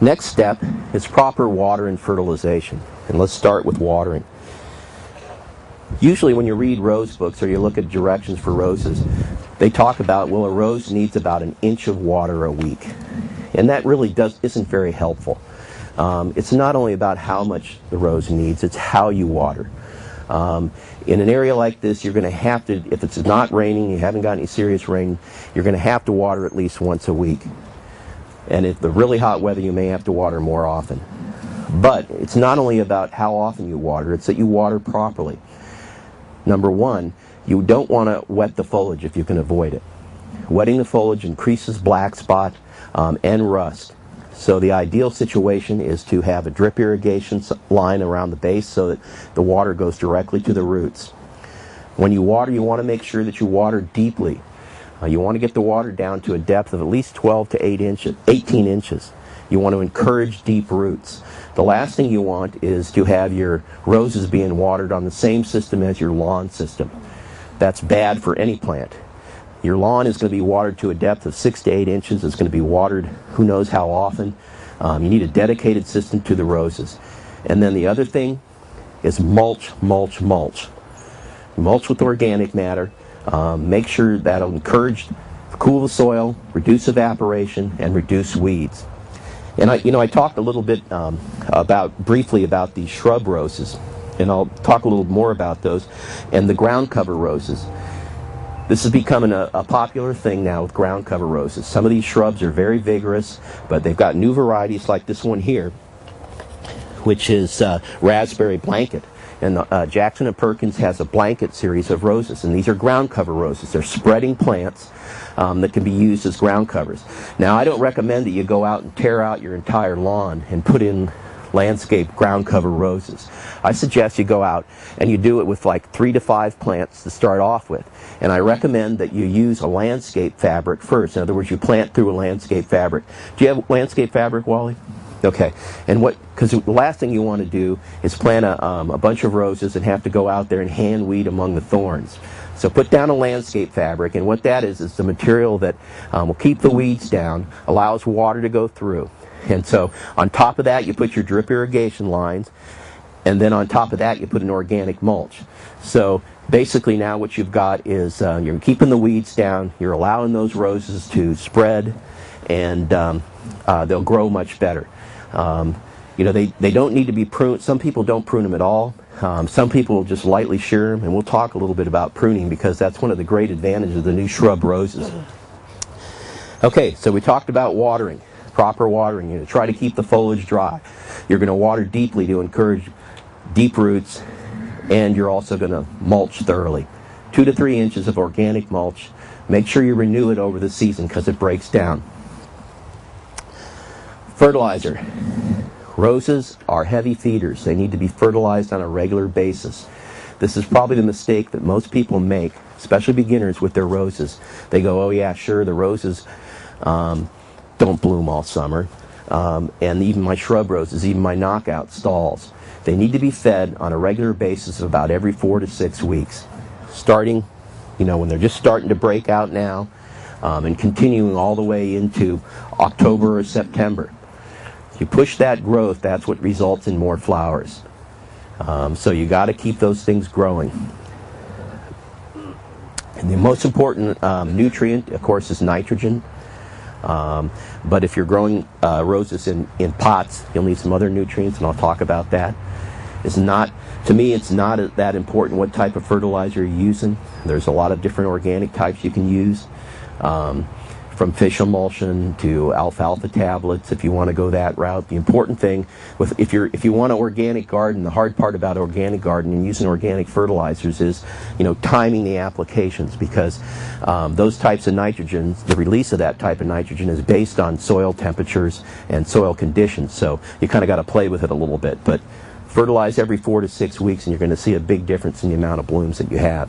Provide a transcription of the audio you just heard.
Next step is proper water and fertilization. And let's start with watering. Usually when you read rose books or you look at directions for roses, they talk about, well, a rose needs about an inch of water a week. And that really isn't very helpful. It's not only about how much the rose needs, it's how you water. In an area like this, you're going to have to, if it's not raining, you haven't got any serious rain, you're going to have to water at least once a week. And if the really hot weather, you may have to water more often. But it's not only about how often you water, it's that you water properly. Number one, you don't want to wet the foliage if you can avoid it. Wetting the foliage increases black spot and rust. So the ideal situation is to have a drip irrigation line around the base so that the water goes directly to the roots. When you water, you want to make sure that you water deeply. You want to get the water down to a depth of at least 12 to 18 inches. You want to encourage deep roots. The last thing you want is to have your roses being watered on the same system as your lawn system. That's bad for any plant. Your lawn is going to be watered to a depth of 6 to 8 inches. It's going to be watered who knows how often. You need a dedicated system to the roses. And then the other thing is mulch, mulch, mulch. Mulch with organic matter. Make sure that'll encourage, cool the soil, reduce evaporation, and reduce weeds. And I talked a little bit briefly about these shrub roses, and I'll talk a little more about those, and the ground cover roses. This is becoming a popular thing now with ground cover roses. Some of these shrubs are very vigorous, but they've got new varieties like this one here, which is raspberry blanket. And Jackson & Perkins has a blanket series of roses, and these are ground cover roses. They're spreading plants that can be used as ground covers. Now, I don't recommend that you go out and tear out your entire lawn and put in landscape ground cover roses. I suggest you go out and you do it with like 3 to 5 plants to start off with. And I recommend that you use a landscape fabric first. In other words, you plant through a landscape fabric. Do you have landscape fabric, Wally? Okay, and because the last thing you want to do is plant a bunch of roses and have to go out there and hand weed among the thorns. So put down a landscape fabric, and what that is the material that will keep the weeds down, allows water to go through. And so on top of that, you put your drip irrigation lines, and then on top of that, you put an organic mulch. So basically now what you've got is you're keeping the weeds down, you're allowing those roses to spread, and they'll grow much better. They don't need to be pruned. Some people don't prune them at all. Some people just lightly shear them, and we'll talk a little bit about pruning because that's one of the great advantages of the new shrub roses. Okay, so we talked about watering, proper watering. You're going to try to keep the foliage dry. You're going to water deeply to encourage deep roots, and you're also going to mulch thoroughly. 2 to 3 inches of organic mulch. Make sure you renew it over the season because it breaks down. Fertilizer. Roses are heavy feeders. They need to be fertilized on a regular basis. This is probably the mistake that most people make, especially beginners with their roses. They go, oh yeah, sure, the roses don't bloom all summer. And even my shrub roses, even my knockout stalls, they need to be fed on a regular basis of about every 4 to 6 weeks. Starting, when they're just starting to break out now, and continuing all the way into October or September. You push that growth, that's what results in more flowers. So you got to keep those things growing. And the most important nutrient, of course, is nitrogen. But if you're growing roses in pots, you'll need some other nutrients, and I'll talk about that. To me, it's not that important what type of fertilizer you're using. There's a lot of different organic types you can use. From fish emulsion to alfalfa tablets, if you want to go that route. The important thing, if you want an organic garden, the hard part about organic garden and using organic fertilizers is, timing the applications, because those types of nitrogen, the release of that type of nitrogen is based on soil temperatures and soil conditions. So you kind of got to play with it a little bit. But fertilize every 4 to 6 weeks, and you're going to see a big difference in the amount of blooms that you have.